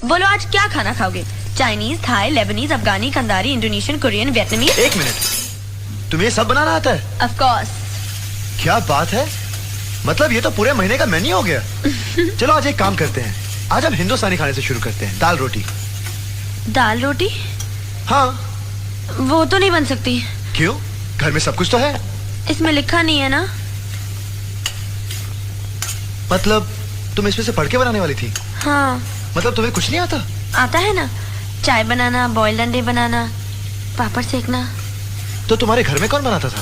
बोलो आज क्या खाना खाओगे? चाइनीज, थाई, लेबनीज, अफगानी, कंदारी, इंडोनेशियन, कोरियन, वियतनामीज। एक मिनट, तुम्हें ये सब बनाना आता है? Of course. क्या बात है, मतलब ये तो पूरे महीने का मेन्यू हो गया। चलो आज एक काम करते हैं, आज हम हिंदुस्तानी खाने से शुरू करते हैं। दाल रोटी। दाल रोटी? हाँ। वो तो नहीं बन सकती। क्यों? घर में सब कुछ तो है। इसमें लिखा नहीं है ना। मतलब तुम इसमें से पढ़ के बनाने वाली थी? हाँ। मतलब तुम्हें कुछ नहीं आता? आता है ना, चाय बनाना, बॉइल्ड अंडे बनाना, पापड़ सेकना। तो तुम्हारे घर में कौन बनाता था?